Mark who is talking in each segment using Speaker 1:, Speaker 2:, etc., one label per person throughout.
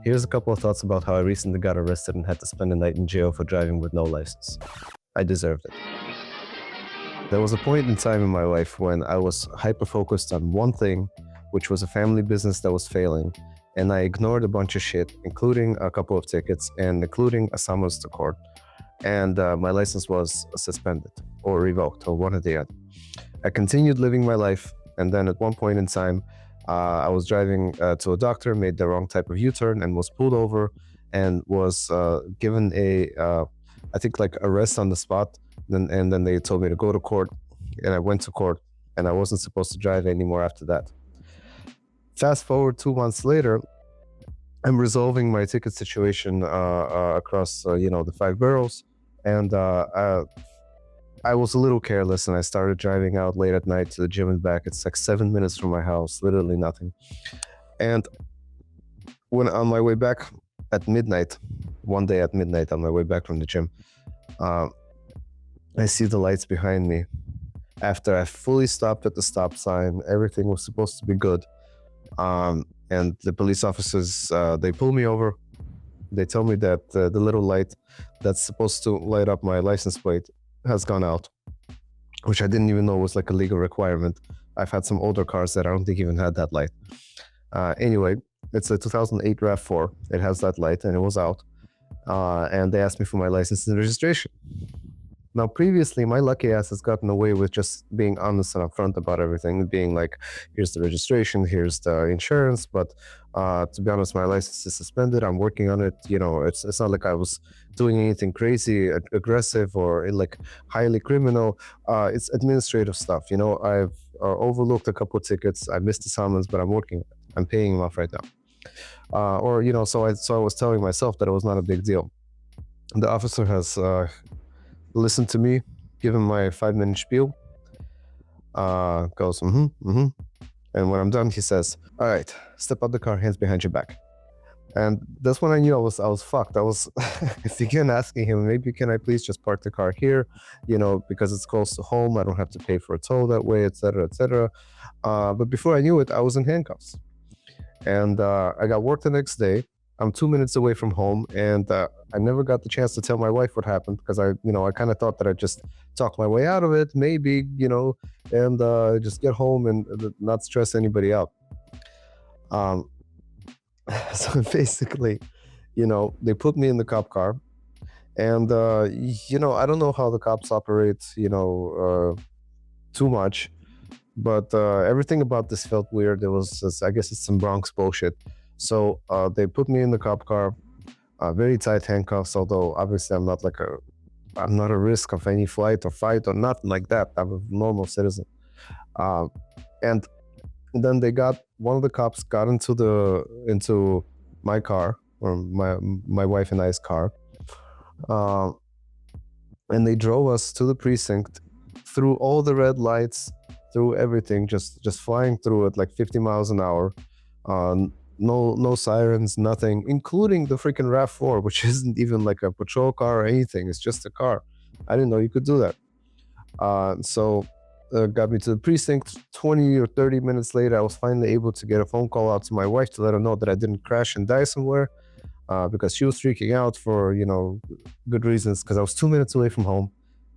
Speaker 1: Here's a couple of thoughts about how I recently got arrested and had to spend a night in jail for driving with no license. I deserved it. There was a point in time in my life when I was hyper-focused on one thing, which was a family business that was failing, and I ignored a bunch of shit, including a couple of tickets and including a summons to court. And my license was suspended or revoked or one or the other. I continued living my life, and then at one point in time, I was driving to a doctor, made the wrong type of U-turn, and was pulled over, and was given I think like arrest on the spot. And then they told me to go to court, and I went to court, and I wasn't supposed to drive anymore after that. Fast forward 2 months later, I'm resolving my ticket situation across the 5 boroughs, and I was a little careless, and I started driving out late at night to the gym and back. It's like 7 minutes from my house, literally nothing. And when on my way back at midnight, one day at midnight on my way back from the gym, I see the lights behind me. After I fully stopped at the stop sign, everything was supposed to be good. And the police officers, they pull me over. They tell me that the little light that's supposed to light up my license plate has gone out, which I didn't even know was like a legal requirement. I've had some older cars that I don't think even had that light. Anyway, it's a 2008 RAV4. It has that light, and it was out. And they asked me for my license and registration. Now, previously, my lucky ass has gotten away with just being honest and upfront about everything, being like, here's the registration, here's the insurance, but to be honest, my license is suspended. I'm working on it. It's not like I was doing anything crazy, aggressive, or like highly criminal. It's administrative stuff. I've overlooked a couple of tickets. I missed the summons, but I'm working on it. I'm paying them off right now. So I was telling myself that it was not a big deal. The officer has listened to me, give him my 5-minute spiel, goes, and when I'm done, he says, all right, step out the car, hands behind your back. And that's when I knew I was fucked. I began asking him, maybe can I please just park the car here, because it's close to home, I don't have to pay for a toll that way, etc., etc. But before I knew it, I was in handcuffs. And I got work the next day. I'm 2 minutes away from home, and I never got the chance to tell my wife what happened, because I kind of thought that I'd just talk my way out of it, maybe, and just get home and not stress anybody out. So basically, they put me in the cop car, and I don't know how the cops operate, too much, but everything about this felt weird. I guess it's some Bronx bullshit. So they put me in the cop car, very tight handcuffs, although obviously I'm not a risk of any flight or fight or nothing like that. I'm a normal citizen. And then one of the cops got into my car, or my wife and I's car, and they drove us to the precinct through all the red lights, through everything, just flying through it like 50 miles an hour. No sirens, nothing, including the freaking RAV4, which isn't even like a patrol car or anything. It's just a car. I didn't know you could do that. So got me to the precinct. 20 or 30 minutes later, I was finally able to get a phone call out to my wife to let her know that I didn't crash and die somewhere, because she was freaking out for, good reasons, because I was 2 minutes away from home,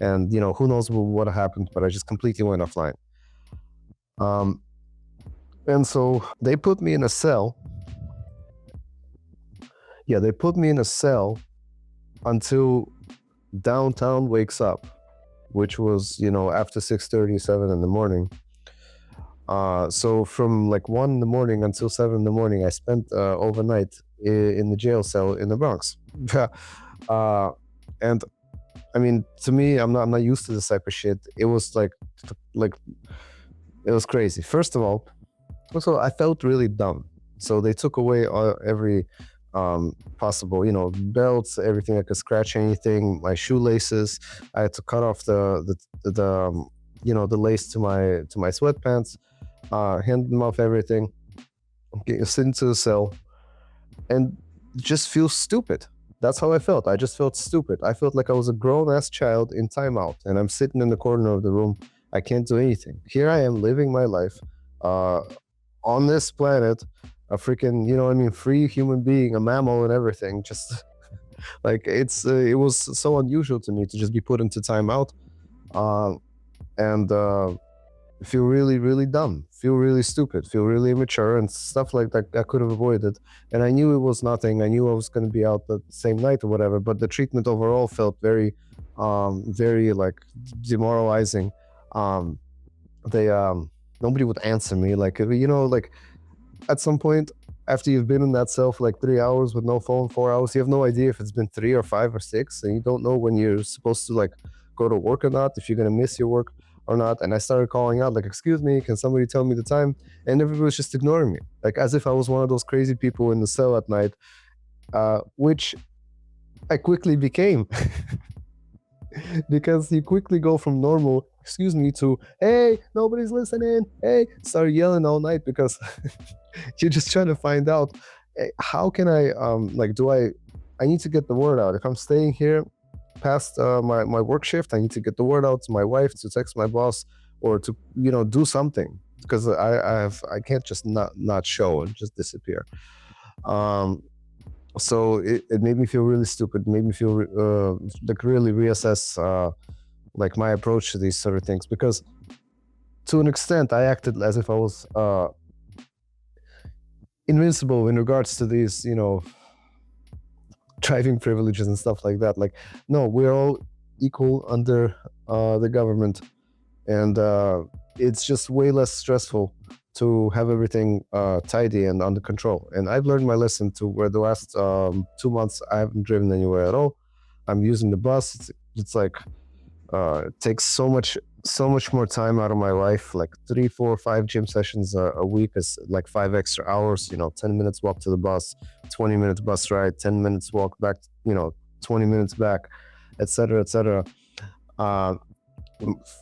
Speaker 1: and, who knows what happened, but I just completely went offline. And so they put me in a cell. Yeah, they put me in a cell until downtown wakes up, which was, after 6:37 in the morning. So from like 1 in the morning until 7 in the morning, I spent overnight in the jail cell in the Bronx. And I mean, to me, I'm not used to this type of shit. It was like it was crazy. First of all, also, I felt really dumb. So they took away every possible, belts, everything I could scratch, anything, my shoelaces. I had to cut off the lace to my sweatpants, hand them off everything, sit into the cell, and just feel stupid. That's how I felt. I just felt stupid. I felt like I was a grown-ass child in timeout, and I'm sitting in the corner of the room. I can't do anything. Here I am living my life on this planet, a freaking, you know what I mean, free human being, a mammal and everything. Just like it was so unusual to me to just be put into timeout, uh, and feel really, really dumb, feel really stupid, feel really immature, and stuff like that I could have avoided. And I knew it was nothing. I knew I was going to be out the same night or whatever. But the treatment overall felt very, very like demoralizing. Um, they Nobody would answer me. Like, you know, like at some point after you've been in that cell for like 3 hours with no phone, 4 hours, you have no idea if it's been 3 or 5 or 6, and you don't know when you're supposed to like go to work or not, if you're gonna miss your work or not. And I started calling out like, "Excuse me, can somebody tell me the time?" And everybody was just ignoring me, like as if I was one of those crazy people in the cell at night, which I quickly became. Because you quickly go from normal "excuse me" to "hey, nobody's listening, hey," start yelling all night because you're just trying to find out, how can I like, do I need to get the word out if I'm staying here past my work shift. I need to get the word out to my wife, to text my boss, or to, you know, do something, because I can't just not show and just disappear. um so it made me feel really stupid, made me feel like really reassess like my approach to these sort of things, because to an extent I acted as if I was invincible in regards to these, you know, driving privileges and stuff like that. Like, no, we're all equal under the government, and it's just way less stressful to have everything tidy and under control. And I've learned my lesson to where the last 2 months I haven't driven anywhere at all. I'm using the bus. It's like it takes so much more time out of my life. Like 3, 4, 5 gym sessions a week is like 5 extra hours. You know, 10 minutes walk to the bus, 20 minutes bus ride, 10 minutes walk back. You know, 20 minutes back, etc., etc. Uh,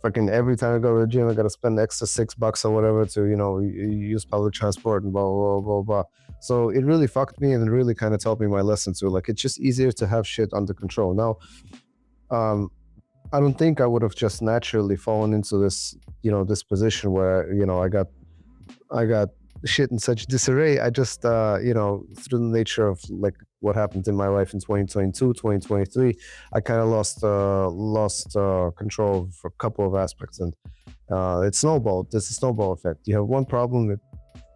Speaker 1: Fucking every time I go to the gym, I gotta spend extra $6 or whatever to, you know, use public transport and blah blah blah blah. So it really fucked me, and it really kind of taught me my lesson too. Like, it's just easier to have shit under control now. Um, I don't think I would have just naturally fallen into this, you know, this position where, you know, I got shit in such disarray. I just, you know, through the nature of like what happened in my life in 2022, 2023, I kind of lost control for a couple of aspects, and it snowballed. There's a snowball effect. You have one problem, it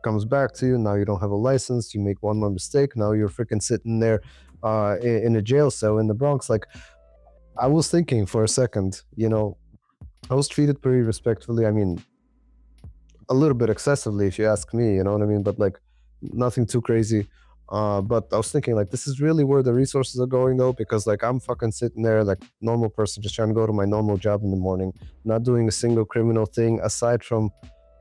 Speaker 1: comes back to you. Now you don't have a license. You make one more mistake. Now you're freaking sitting there in a jail cell in the Bronx. Like, I was thinking for a second, you know, I was treated pretty respectfully. I mean, a little bit excessively, if you ask me, you know what I mean? But like, nothing too crazy. But I was thinking, like, this is really where the resources are going, though, because like I'm fucking sitting there like normal person, just trying to go to my normal job in the morning, not doing a single criminal thing aside from,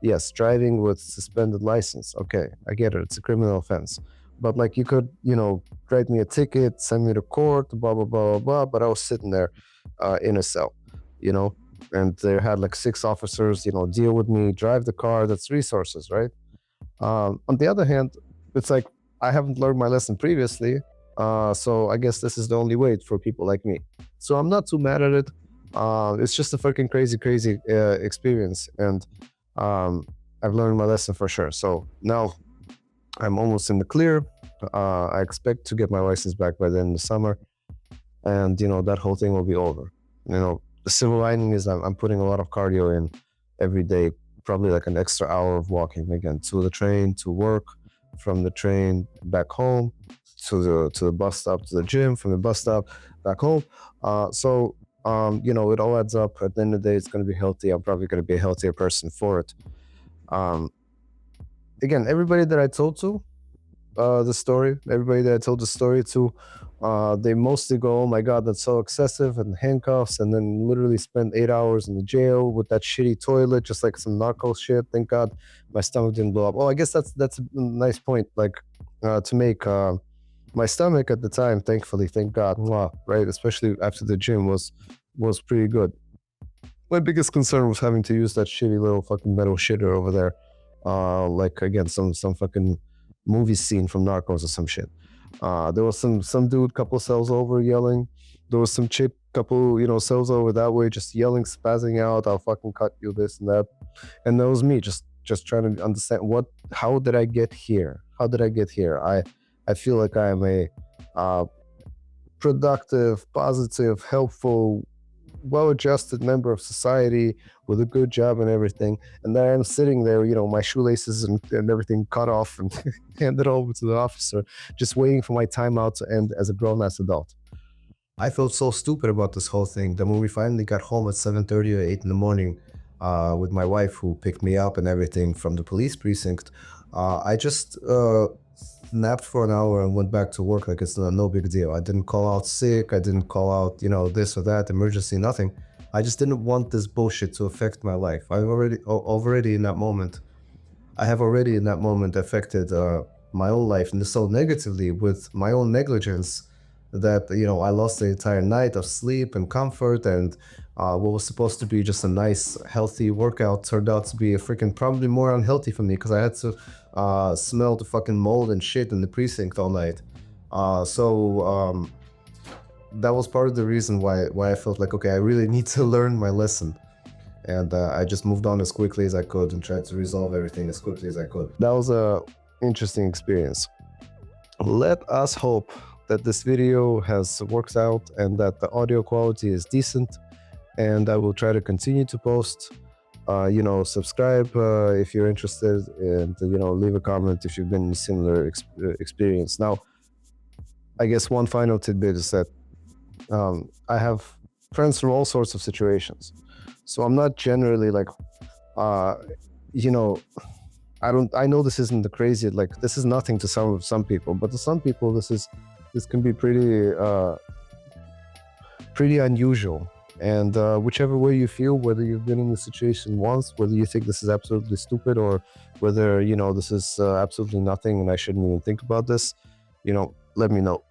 Speaker 1: yes, driving with suspended license. Okay, I get it, it's a criminal offense. But like, you could, you know, write me a ticket, send me to court, blah blah blah blah blah. But I was sitting there in a cell, you know, and they had like 6 officers, you know, deal with me, drive the car. That's resources, right? On the other hand, it's like I haven't learned my lesson previously, so I guess this is the only way for people like me. So I'm not too mad at it. It's just a fucking crazy, crazy experience, and um, I've learned my lesson for sure. So now I'm almost in the clear. I expect to get my license back by the end of the summer, and you know that whole thing will be over. You know, the silver lining is I'm putting a lot of cardio in every day, probably like an extra hour of walking again, to the train, to work, from the train back home, to the bus stop, to the gym, from the bus stop back home. You know, it all adds up. At the end of the day, it's going to be healthy. I'm probably going to be a healthier person for it. Um, Again, everybody that I told to the story, everybody that I told the story to, they mostly go, "Oh my god, that's so excessive," and handcuffs, and then literally spend 8 hours in the jail with that shitty toilet, just like some narco shit. Thank God my stomach didn't blow up. Oh, I guess that's a nice point, like to make. My stomach at the time, thankfully, thank God, mwah, right? Especially after the gym, was pretty good. My biggest concern was having to use that shitty little fucking metal shitter over there, like again some fucking movie scene from Narcos or some shit. There was some dude couple cells over yelling. There was some chick couple, you know, cells over that way just yelling, spazzing out, "I'll fucking cut you," this and that. And that was me just trying to understand how did I get here? how did I get here? I feel like I am a uh, productive, positive, helpful, well-adjusted member of society with a good job and everything. And then I'm sitting there, my shoelaces and everything cut off and handed over to the officer, just waiting for my timeout to end as a grown-ass adult. I felt so stupid about this whole thing. Then when we finally got home at 7:30 or 8 in the morning, with my wife who picked me up and everything from the police precinct, I just napped for an hour and went back to work like it's no big deal. I didn't call out sick. I didn't call out, this or that, emergency, nothing. I just didn't want this bullshit to affect my life. Already in that moment, I have already in that moment affected my own life and so negatively with my own negligence that I lost the entire night of sleep and comfort, and what was supposed to be just a nice healthy workout turned out to be a freaking probably more unhealthy for me because I had to smell the fucking mold and shit in the precinct all night. So that was part of the reason why I felt like, okay, I really need to learn my lesson. And I just moved on as quickly as I could and tried to resolve everything as quickly as I could. That was a interesting experience. Let us hope that this video has worked out and that the audio quality is decent. And I will try to continue to post. Subscribe if you're interested, and leave a comment if you've been in a similar experience. Now, I guess one final tidbit is that I have friends from all sorts of situations. So I'm not generally like, I know this isn't the crazy, like this is nothing to some people, but to some people this can be pretty unusual. And whichever way you feel, whether you've been in the situation once, whether you think this is absolutely stupid, or whether this is absolutely nothing and I shouldn't even think about this, let me know.